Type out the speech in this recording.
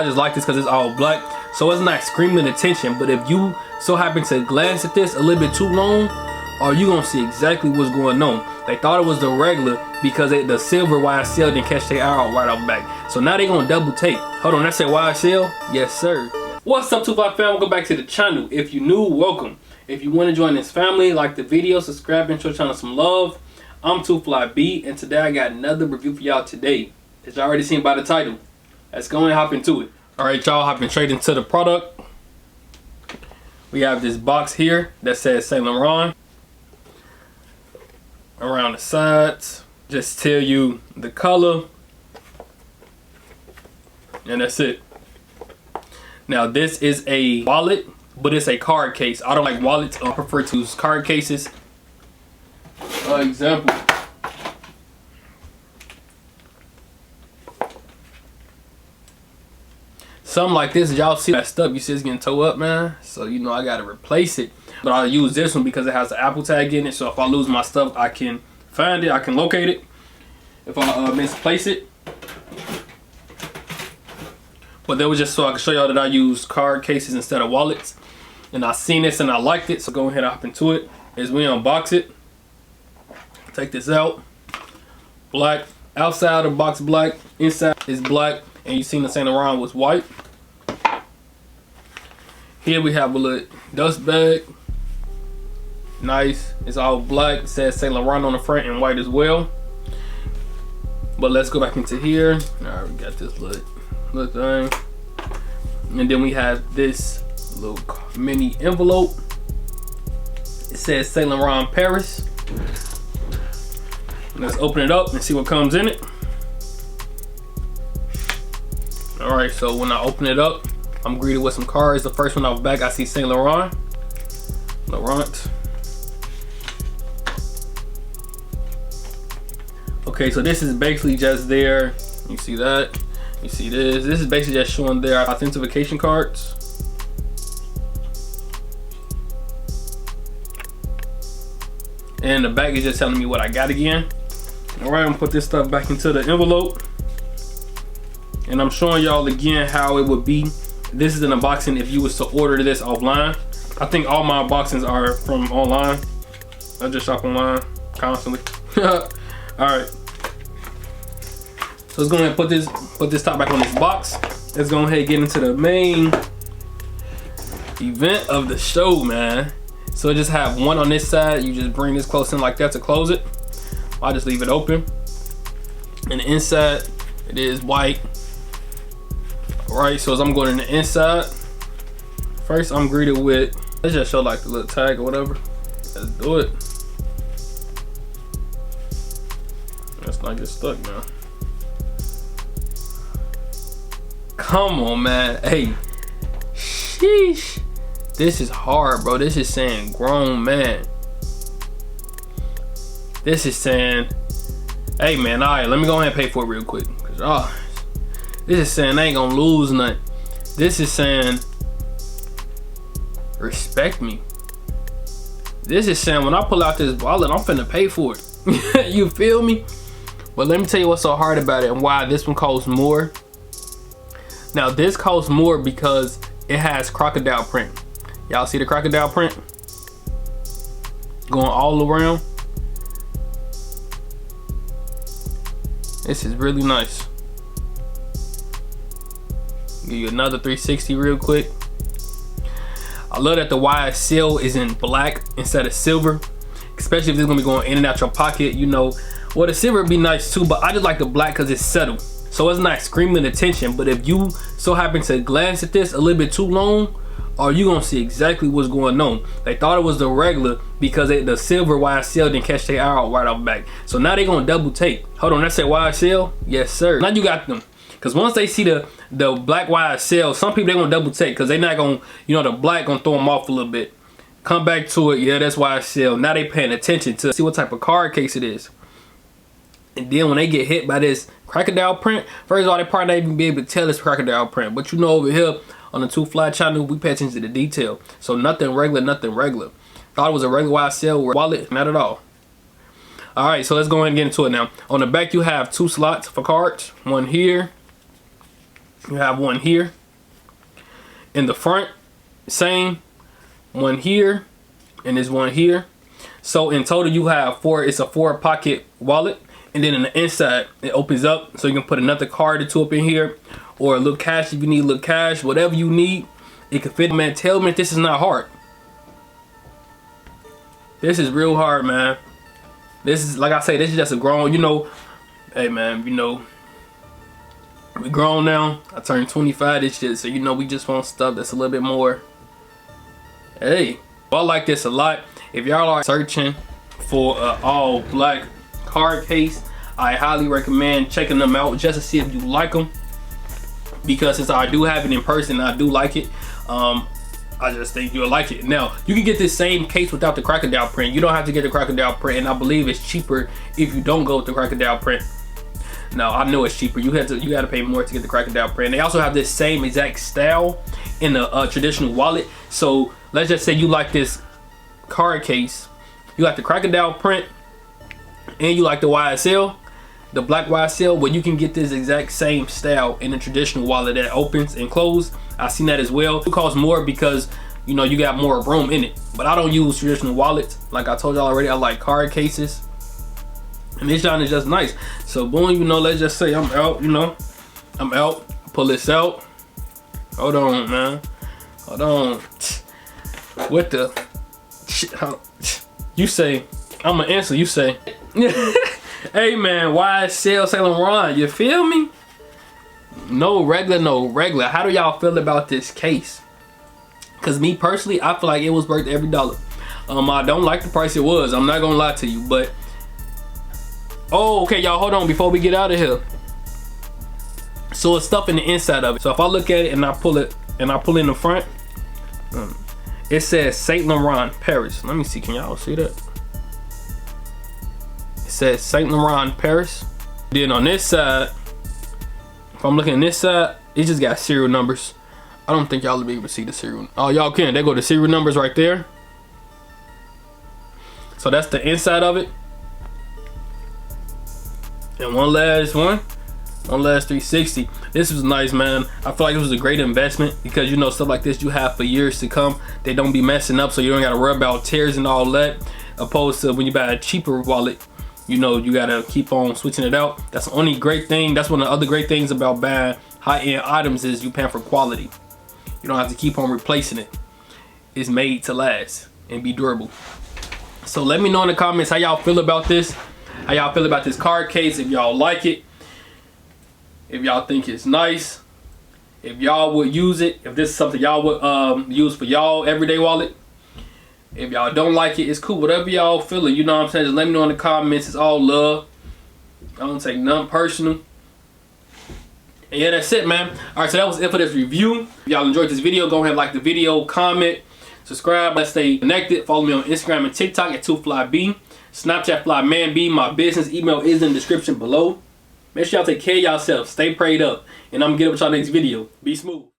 I just like this because it's all black, so it's not screaming attention. But if you so happen to glance at this a little bit too long, or you gonna see exactly what's going on. They thought it was the regular because the silver YSL didn't catch their eye right off back. So now they gonna double take. Hold on, that's a YSL? Yes, sir. What's up, 2Fly fam? Welcome back to the channel. If you're new, welcome. If you want to join this family, like the video, subscribe, and show the channel some love. I'm 2Fly B, and today I got another review for y'all today. As y'all already seen by the title. Let's go and hop into it. Alright, y'all, hopping straight into the product. We have this box here that says Saint Laurent. Around the sides, just tell you the color, and that's it. Now this is a wallet, but it's a card case. I don't like wallets. I prefer to use card cases. Example. Something like this, y'all see that stuff, you see it's getting tore up, man. So you know I gotta replace it. But I use this one because it has the Apple tag in it. So if I lose my stuff, I can find it, I can locate it. If I misplace it. But that was just so I can show y'all that I use card cases instead of wallets. And I seen this and I liked it, so go ahead and hop into it. As we unbox it. Take this out. Black. Outside of the box black. Inside is black. And you seen the Saint Laurent was white. Here we have a little dust bag. Nice. It's all black. It says Saint Laurent on the front and white as well. But let's go back into here. Alright, we got this little thing. And then we have this little mini envelope. It says Saint Laurent Paris. Let's open it up and see what comes in it. Alright, so when I open it up, I'm greeted with some cards. The first one off the back, I see Saint Laurent. Laurent. Okay, so this is basically just their, you see that? You see this? This is basically just showing their authentication cards. And the back is just telling me what I got again. Alright, I'm gonna put this stuff back into the envelope. And I'm showing y'all again how it would be. This is an unboxing if you was to order this offline. I think all my unboxings are from online. I just shop online constantly. Alright. So let's go ahead and put this top back on this box. Let's go ahead and get into the main event of the show, man. So just have one on this side. You just bring this close in like that to close it. I'll just leave it open. And the inside, it is white. Alright, so as I'm going in the inside, first I'm greeted with, let's just show like the little tag or whatever. Let's do it. Let's not get stuck now. Come on, man. Hey, sheesh. This is hard, bro. This is saying grown man. This is saying, hey man, alright, let me go ahead and pay for it real quick. Cause, this is saying I ain't gonna lose nothing. This is saying respect me. This is saying when I pull out this wallet, I'm finna pay for it. You feel me? But let me tell you what's so hard about it and why this one costs more. Now this costs more because it has crocodile print. Y'all see the crocodile print? Going all around. This is really nice. Give you another 360 real quick. I love that the YSL is in black instead of silver, especially if it's gonna be going in and out your pocket. You know, well, the silver would be nice too, but I just like the black because it's settled, so it's not screaming attention. But if you so happen to glance at this a little bit too long, or you gonna see exactly what's going on. They thought it was the regular because the silver YSL didn't catch their eye right off back. So now they gonna double take. Hold on, that's a YSL? Yes, sir. Now you got them. Because once they see the black YSL, some people they gonna double take because they not gonna, you know, the black gonna throw them off a little bit. Come back to it, yeah, that's YSL. Now they paying attention to see what type of card case it is. And then when they get hit by this crocodile print, first of all, they probably not even be able to tell it's crocodile print. But you know, over here on the 2Fly channel, we pay attention to the detail. So nothing regular, nothing regular. Thought it was a regular YSL wallet, not at all. Alright, so let's go ahead and get into it now. On the back, you have two slots for cards. One here You have one here. In the front, same. One here, and there's one here. So in total, you have four. It's a 4-pocket wallet. And then in the inside, it opens up so you can put another card or two up in here, or a little cash if you need a little cash, whatever you need, it can fit. Man, tell me if this is not hard. This is real hard, man. This is, like I say, this is just a grown, you know, hey man, you know, we grown now. I turned 25 this shit, so you know we just want stuff that's a little bit more. Hey, I like this a lot. If y'all are searching for an all black card case, I highly recommend checking them out just to see if you like them, because since I do have it in person, I do like it. I just think you'll like it. Now, you can get this same case without the crocodile print. You don't have to get the crocodile print, and I believe it's cheaper if you don't go with the crocodile print. Now, I know it's cheaper. You got to pay more to get the crocodile print. They also have this same exact style in the traditional wallet. So let's just say you like this card case, you like the crocodile print, and you like the YSL, the black YSL, where you can get this exact same style in the traditional wallet that opens and closes. I've seen that as well. It costs more because, you know, you got more room in it. But I don't use traditional wallets. Like I told y'all already, I like card cases. And this John is just nice. So boom, you know, let's just say I'm out, you know. I'm out. Pull this out. Hold on, man. Hold on. What the? You say, I'm gonna answer, you say. Hey man, YSL Saint Laurent, you feel me? No regular, no regular. How do y'all feel about this case? Cause me personally, I feel like it was worth every dollar. I don't like the price it was. I'm not gonna lie to you, but oh, okay, y'all, hold on before we get out of here. So it's stuff in the inside of it. So if I look at it and I pull it in the front, it says Saint Laurent Paris. Let me see, can y'all see that? It says Saint Laurent Paris. Then on this side, if I'm looking at this side, it just got serial numbers. I don't think y'all will be able to see the serial. Oh, y'all can. They go to serial numbers right there. So that's the inside of it. And one last 360. This was nice, man. I feel like it was a great investment because, you know, stuff like this you have for years to come. They don't be messing up, so you don't gotta worry about tears and all that. Opposed to when you buy a cheaper wallet, you know, you gotta keep on switching it out. That's the only great thing. That's one of the other great things about buying high-end items is you paying for quality. You don't have to keep on replacing it. It's made to last and be durable. So let me know in the comments how y'all feel about this. How y'all feel about this card case, if y'all like it. If y'all think it's nice. If y'all would use it. If this is something y'all would use for y'all everyday wallet. If y'all don't like it, it's cool. Whatever y'all feeling, you know what I'm saying? Just let me know in the comments. It's all love. I don't take nothing personal. And yeah, that's it, man. Alright, so that was it for this review. If y'all enjoyed this video, go ahead and like the video, comment, subscribe. Let's stay connected. Follow me on Instagram and TikTok at 2FlyB. Snapchat FlyManB. My business email is in the description below. Make sure y'all take care of yourself. Stay prayed up. And I'm gonna get up with y'all next video. Be smooth.